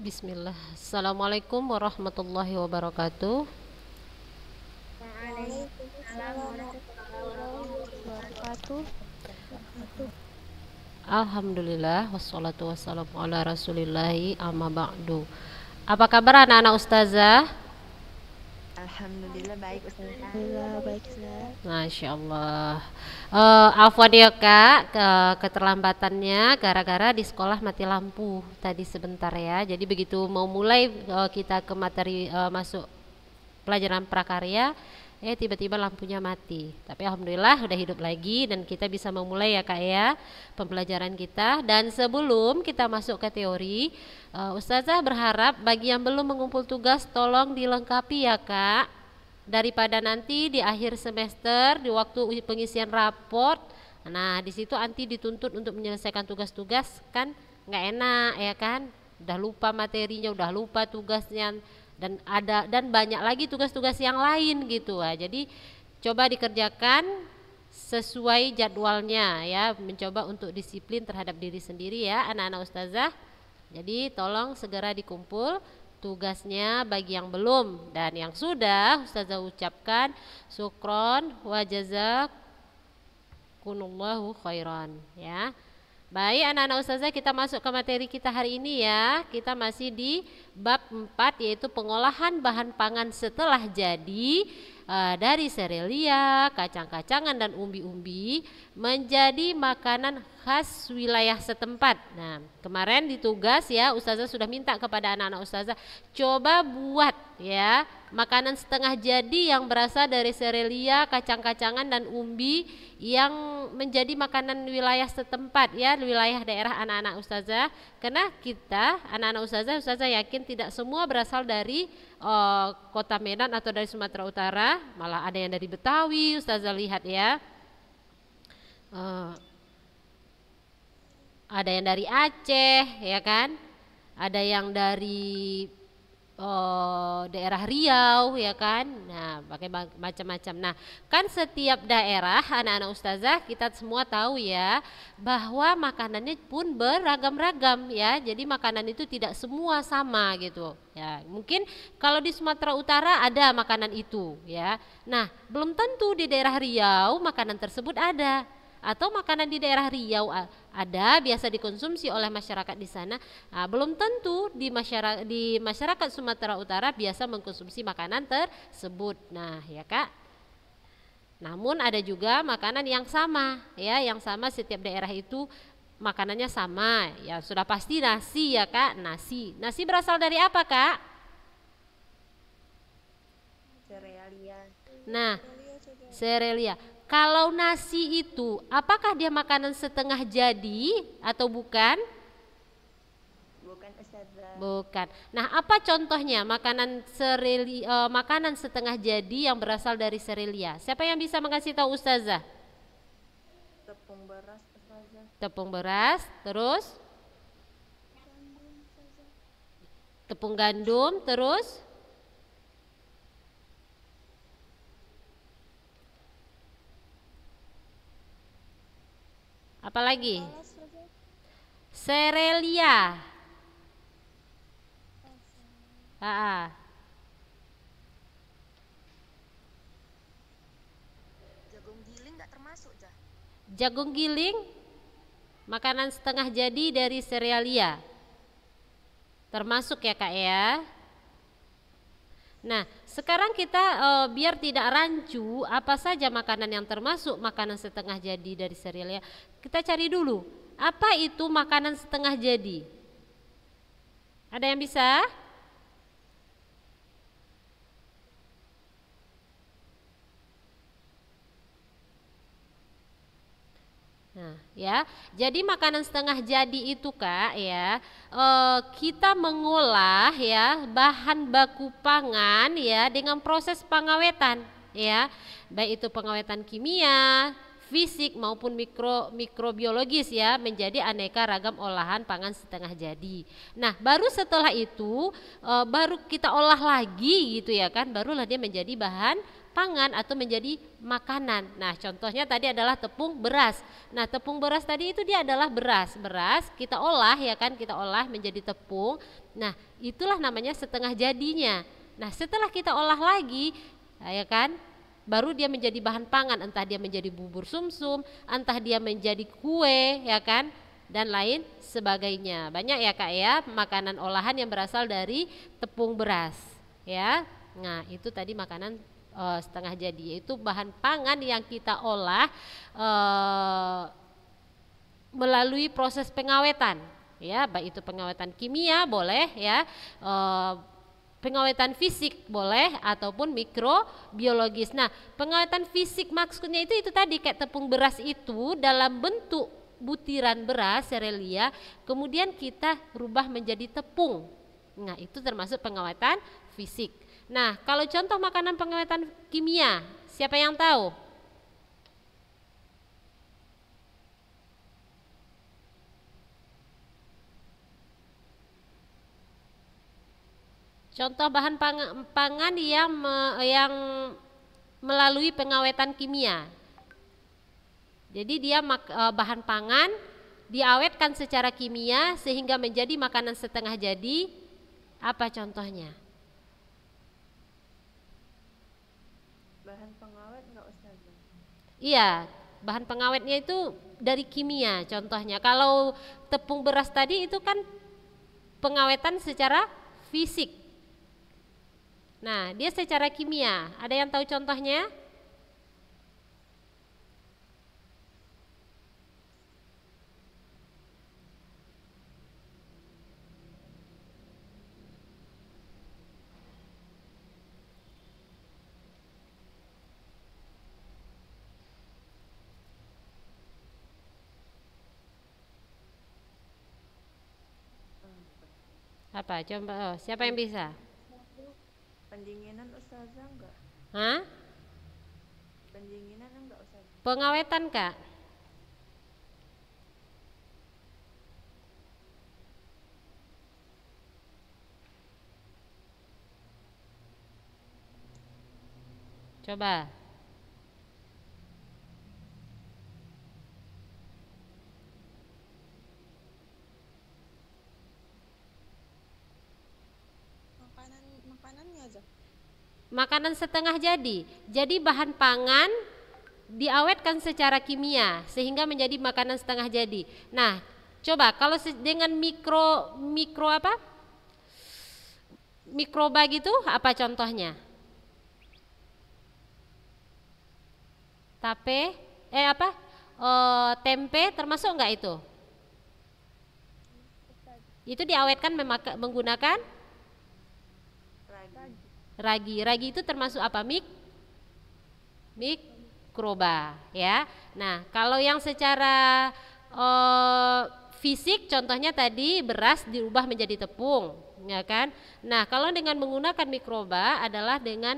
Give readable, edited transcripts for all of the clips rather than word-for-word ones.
Bismillah. Assalamualaikum warahmatullahi wabarakatuh. Waalaikumsalam warahmatullahi wabarakatuh. Alhamdulillah wassalatu wassalamu ala rasulillahi amma ba'du. Apa kabar anak-anak ustazah? Alhamdulillah baik Ustazah. Alhamdulillah baik Ustaz. Masya Allah. Afwan ya kak, keterlambatannya gara-gara di sekolah mati lampu tadi sebentar ya. Jadi begitu mau mulai kita ke materi masuk pelajaran prakarya, tiba-tiba lampunya mati. Tapi alhamdulillah udah hidup lagi dan kita bisa memulai ya kak ya pembelajaran kita. Dan sebelum kita masuk ke teori, Ustazah berharap bagi yang belum mengumpul tugas tolong dilengkapi ya kak, daripada nanti di akhir semester di waktu pengisian raport. Nah di situ anti dituntut untuk menyelesaikan tugas-tugas, kan nggak enak ya kan, udah lupa materinya, udah lupa tugasnya, dan banyak lagi tugas-tugas yang lain gitu. Jadi coba dikerjakan sesuai jadwalnya ya, mencoba untuk disiplin terhadap diri sendiri ya anak-anak ustazah. Jadi tolong segera dikumpul tugasnya bagi yang belum, dan yang sudah ustazah ucapkan syukron wa jazakumullahu khairan ya. Baik anak-anak ustazah, kita masuk ke materi kita hari ini ya. Kita masih di bab 4, yaitu pengolahan bahan pangan setelah jadi dari serealia, kacang-kacangan dan umbi-umbi menjadi makanan khas wilayah setempat. Nah, kemarin di tugas ya, ustazah sudah minta kepada anak-anak ustazah coba buat ya makanan setengah jadi yang berasal dari serealia, kacang-kacangan dan umbi yang menjadi makanan wilayah setempat ya, wilayah daerah anak-anak ustazah. Karena kita anak-anak ustazah yakin tidak semua berasal dari kota Medan atau dari Sumatera Utara, malah ada yang dari Betawi ustazah lihat ya. Ada yang dari Aceh ya kan, ada yang dari daerah Riau ya kan. Nah pakai macam-macam. Nah kan setiap daerah anak-anak ustazah kita semua tahu ya bahwa makanannya pun beragam-ragam ya. Jadi makanan itu tidak semua sama gitu ya. Mungkin kalau di Sumatera Utara ada makanan itu ya, nah belum tentu di daerah Riau makanan tersebut ada, atau makanan di daerah Riau ada biasa dikonsumsi oleh masyarakat di sana, belum tentu di masyarakat Sumatera Utara biasa mengkonsumsi makanan tersebut. Nah ya kak, namun ada juga makanan yang sama ya, yang sama setiap daerah itu makanannya sama ya, sudah pasti nasi ya kak. Nasi berasal dari apa kak? Serealia. Nah serealia. Kalau nasi itu, apakah dia makanan setengah jadi atau bukan? Bukan Ustazah. Bukan. Nah, apa contohnya makanan setengah jadi yang berasal dari serealia? Siapa yang bisa mengasih tahu ustazah? Tepung beras Ustazah. Tepung beras, terus tepung gandum, terus apa lagi? Serealia. Jagung giling nggak termasuk Jah. Jagung giling makanan setengah jadi dari serealia, termasuk ya kak ya. Nah sekarang kita biar tidak rancu apa saja makanan yang termasuk makanan setengah jadi dari serealia, kita cari dulu apa itu makanan setengah jadi. Ada yang bisa? Nah, ya, jadi makanan setengah jadi itu kak ya, kita mengolah ya bahan baku pangan ya dengan proses pengawetan ya, baik itu pengawetan kimia, fisik maupun mikrobiologis ya, menjadi aneka ragam olahan pangan setengah jadi. Nah, baru setelah itu baru kita olah lagi gitu ya kan, barulah dia menjadi bahan pangan atau menjadi makanan. Nah, contohnya tadi adalah tepung beras. Nah, tepung beras tadi itu dia adalah beras kita olah ya kan, kita olah menjadi tepung. Nah, itulah namanya setengah jadinya. Nah, setelah kita olah lagi, ya kan, baru dia menjadi bahan pangan, entah dia menjadi bubur sumsum, entah dia menjadi kue, ya kan, dan lain sebagainya. Banyak ya Kak ya, makanan olahan yang berasal dari tepung beras, ya. Nah, itu tadi makanan setengah jadi, yaitu bahan pangan yang kita olah melalui proses pengawetan, ya, baik itu pengawetan kimia boleh, ya, pengawetan fisik boleh, ataupun mikrobiologis. Nah, pengawetan fisik maksudnya itu tadi kayak tepung beras itu dalam bentuk butiran beras serelia, kemudian kita rubah menjadi tepung. Nah, itu termasuk pengawetan fisik. Nah, kalau contoh makanan pengawetan kimia, siapa yang tahu? Contoh bahan pangan yang melalui pengawetan kimia. Jadi dia bahan pangan diawetkan secara kimia sehingga menjadi makanan setengah jadi. Apa contohnya? Bahan pengawet enggak Ustazah? Iya, bahan pengawetnya itu dari kimia contohnya. Kalau tepung beras tadi itu kan pengawetan secara fisik. Nah, dia secara kimia. Ada yang tahu contohnya? Apa? Coba, siapa yang bisa? Pendinginan Ustazah enggak? Hah? Pendinginan enggak Ustazah? Pengawetan Kak? Coba. Makanannya aja. Makanan setengah jadi. Jadi bahan pangan diawetkan secara kimia sehingga menjadi makanan setengah jadi. Nah, coba kalau dengan mikro apa? Mikroba gitu, apa contohnya? Tape, tempe termasuk enggak itu? Itu diawetkan menggunakan ragi. Ragi itu termasuk apa? Mikroba, ya. Nah, kalau yang secara fisik contohnya tadi beras diubah menjadi tepung, ya kan? Nah, kalau dengan menggunakan mikroba adalah dengan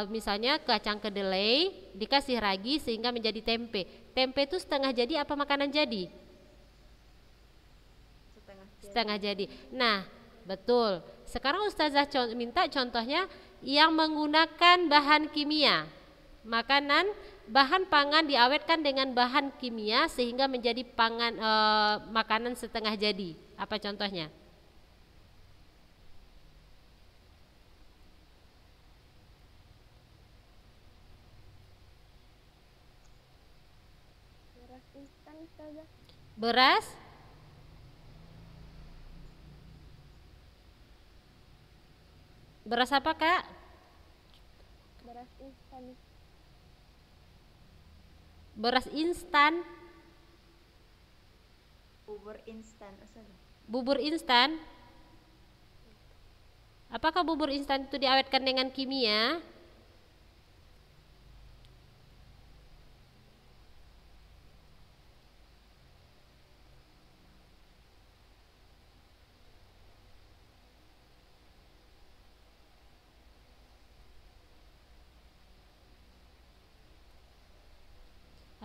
misalnya kacang kedelai dikasih ragi sehingga menjadi tempe. Tempe itu setengah jadi apa makanan jadi? Setengah jadi. Nah, betul. Sekarang Ustazah minta contohnya yang menggunakan bahan kimia. Bahan pangan diawetkan dengan bahan kimia sehingga menjadi makanan setengah jadi. Apa contohnya? Beras instan Ustazah. Beras? Beras apa Kak? Beras instan. Beras instan. Bubur instan Ustazah. Bubur instan. Apakah bubur instan itu diawetkan dengan kimia?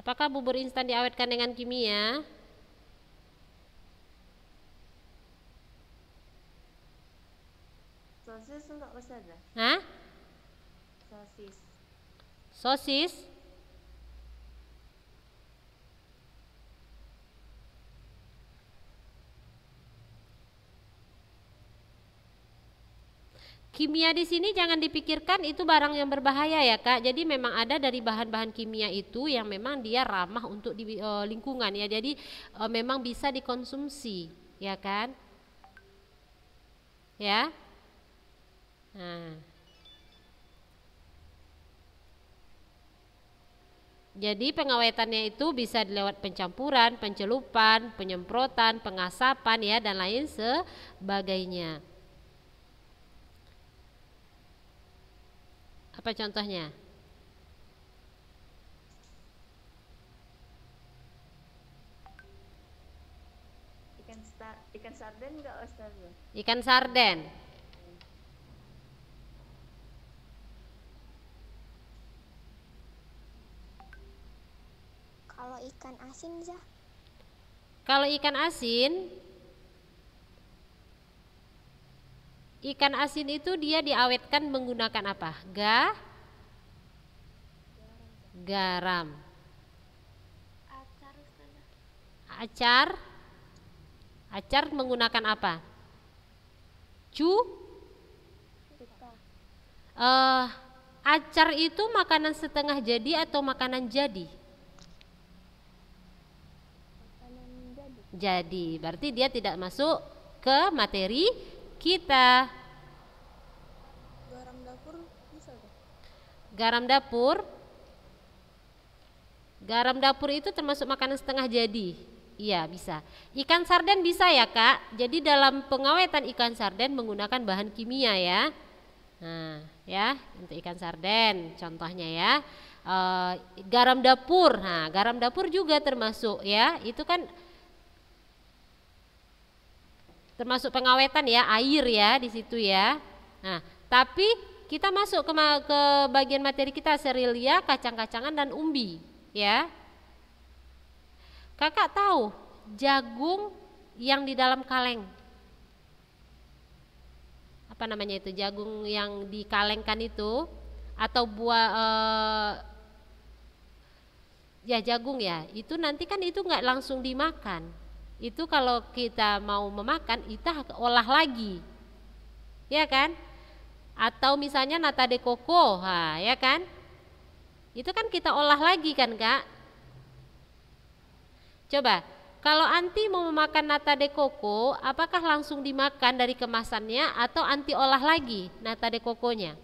Apakah bubur instan diawetkan dengan kimia? Sosis enggak Ustazah? Hah? Sosis. Sosis? Kimia di sini jangan dipikirkan itu barang yang berbahaya ya Kak. Jadi memang ada dari bahan-bahan kimia itu yang memang dia ramah untuk di lingkungan ya. Jadi memang bisa dikonsumsi, ya kan? Ya. Nah. Jadi pengawetannya itu bisa lewat pencampuran, pencelupan, penyemprotan, pengasapan ya dan lain sebagainya. Apa contohnya? Ikan sarden enggak Ustaz? Ikan sarden. Kalau ikan asin, Zah? Kalau ikan asin itu dia diawetkan menggunakan apa? Garam. Acar, Ustazah. Acar menggunakan apa? Cuka. Acar itu makanan setengah jadi atau makanan jadi? Makanan jadi. Jadi, berarti dia tidak masuk ke materi kita. Garam dapur bisa, Zah? Garam dapur itu termasuk makanan setengah jadi. Iya, bisa. Ikan sarden bisa ya, Kak. Jadi dalam pengawetan ikan sarden menggunakan bahan kimia ya. Nah, ya, untuk ikan sarden contohnya ya. Garam dapur. Nah, garam dapur juga termasuk ya. Itu kan termasuk pengawetan ya, air ya di situ ya. Nah, tapi kita masuk ke bagian materi kita, serelia, kacang-kacangan dan umbi ya. Kakak tahu jagung yang di dalam kaleng, apa namanya itu, jagung yang dikalengkan itu atau buah ya jagung ya, itu nanti kan itu nggak langsung dimakan. Itu kalau kita mau memakan kita olah lagi, ya kan? Atau misalnya nata de coco, ya kan? Itu kan kita olah lagi kan Kak? Coba, kalau anti mau memakan nata de coco, apakah langsung dimakan dari kemasannya atau anti olah lagi nata de coconya?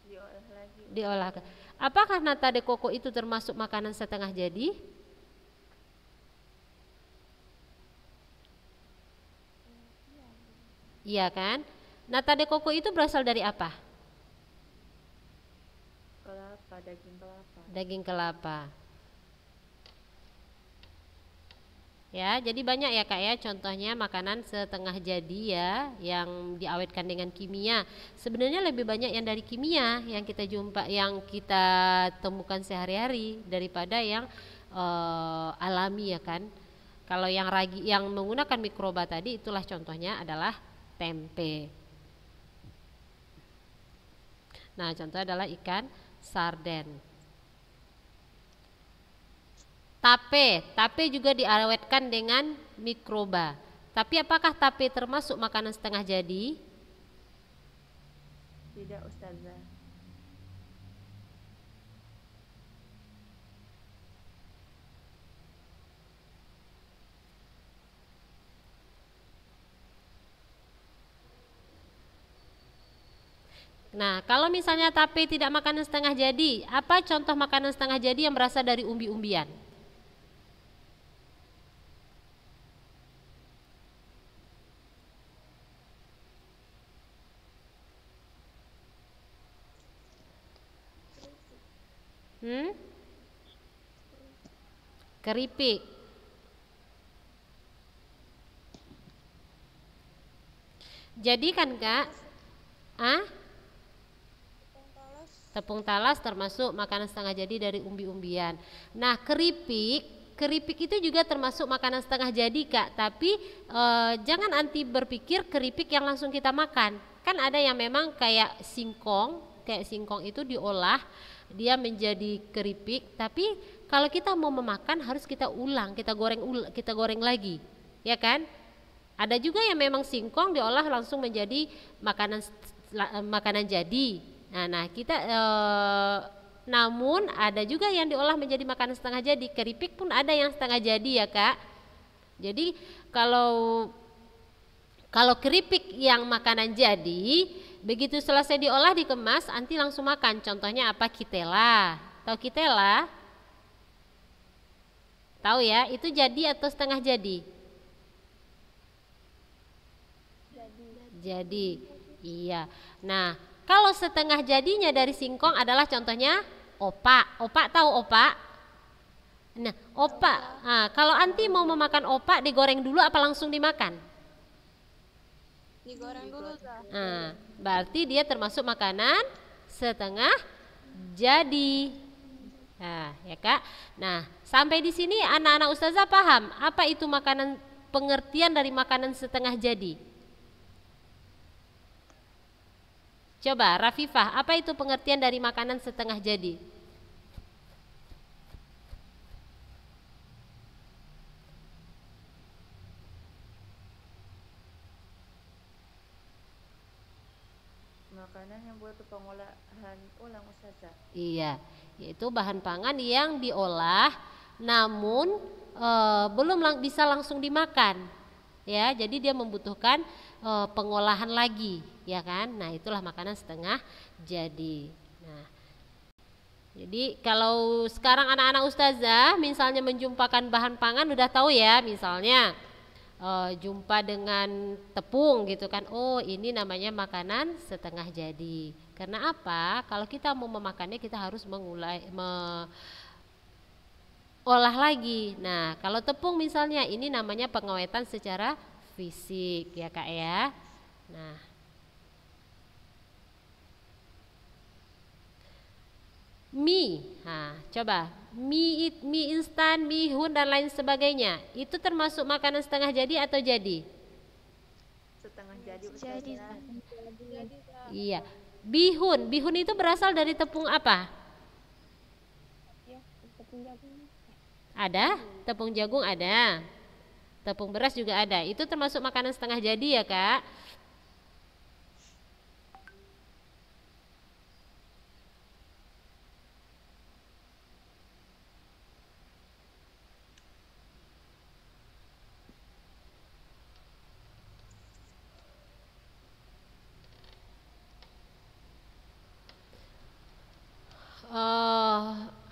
Diolah lagi. Diolah. Apakah nata de coco itu termasuk makanan setengah jadi? Iya kan? Nata de coco itu berasal dari apa? Kelapa, daging kelapa. Daging kelapa. Ya, jadi banyak ya Kak ya contohnya makanan setengah jadi ya yang diawetkan dengan kimia. Sebenarnya lebih banyak yang dari kimia yang kita jumpa, yang kita temukan sehari-hari daripada yang alami ya kan. Kalau yang yang menggunakan mikroba tadi itulah contohnya adalah tempe. Nah, contohnya adalah ikan sarden. Tape juga diawetkan dengan mikroba. Tapi apakah tape termasuk makanan setengah jadi? Tidak Ustazah. Nah, kalau misalnya tape tidak makanan setengah jadi, apa contoh makanan setengah jadi yang berasal dari umbi-umbian? Keripik. Jadi kan Kak, tepung talas termasuk makanan setengah jadi dari umbi-umbian. Nah, keripik itu juga termasuk makanan setengah jadi Kak. Tapi jangan anti berpikir keripik yang langsung kita makan. Kan ada yang memang kayak singkong itu diolah dia menjadi keripik, tapi kalau kita mau memakan harus kita ulang, kita goreng lagi, ya kan? Ada juga yang memang singkong diolah langsung menjadi makanan jadi. Nah, kita namun ada juga yang diolah menjadi makanan setengah jadi. Keripik pun ada yang setengah jadi ya Kak. Jadi kalau keripik yang makanan jadi, begitu selesai diolah dikemas, anti langsung makan. Contohnya apa? Kitela. Tahu kitela? Tahu ya? Itu jadi atau setengah jadi? Jadi, iya. Nah, kalau setengah jadinya dari singkong adalah contohnya opak. Opak tahu opak? Nah, opak. Nah, kalau anti mau memakan opak, digoreng dulu apa langsung dimakan? Digoreng dulu, Zah. Nah, berarti dia termasuk makanan setengah jadi. Nah, ya Kak. Nah, sampai di sini anak-anak ustazah paham apa itu makanan, pengertian dari makanan setengah jadi? Coba Rafifah, apa itu pengertian dari makanan setengah jadi? Makanan yang butuh pengolahan ulang Ustazah. Iya, yaitu bahan pangan yang diolah namun belum bisa langsung dimakan. Ya, jadi dia membutuhkan pengolahan lagi, ya kan? Nah, itulah makanan setengah jadi. Nah, jadi kalau sekarang anak-anak ustazah misalnya menjumpakan bahan pangan udah tahu ya, misalnya jumpa dengan tepung gitu kan, oh ini namanya makanan setengah jadi. Karena apa? Kalau kita mau memakannya kita harus olah lagi. Nah, kalau tepung misalnya ini namanya pengawetan secara fisik ya Kak ya. Nah, mie. Nah, coba mie instan, mie dan lain sebagainya. Itu termasuk makanan setengah jadi atau jadi? Setengah jadi Ustazah. Jadi, Zah. Iya. Bihun itu berasal dari tepung apa? Ya, tepung jagung. Ada, tepung jagung ada, tepung beras juga ada. Itu termasuk makanan setengah jadi ya Kak.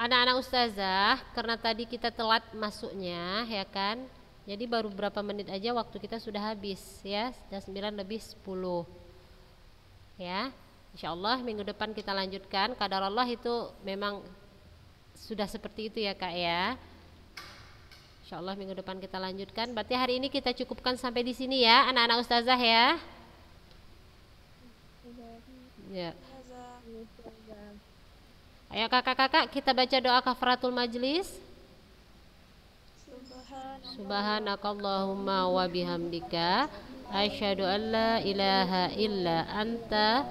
Anak-anak ustazah, karena tadi kita telat masuknya ya kan, jadi baru berapa menit aja waktu kita sudah habis ya, sudah 9:10 ya. Insyaallah minggu depan kita lanjutkan. Qadarullah itu memang sudah seperti itu ya Kak ya. Insyaallah minggu depan kita lanjutkan. Berarti hari ini kita cukupkan sampai di sini ya anak-anak ustazah ya. Ya. Ayo kakak-kakak kita baca doa kafaratul majlis. Subhanakallahumma wa bihamdika asyhadu an la ilaha illa anta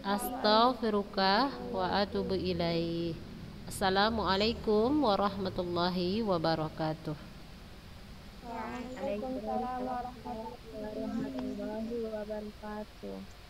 astaghfiruka wa atubu ilaih. Assalamualaikum warahmatullahi wabarakatuh. Waalaikumsalam warahmatullahi wabarakatuh.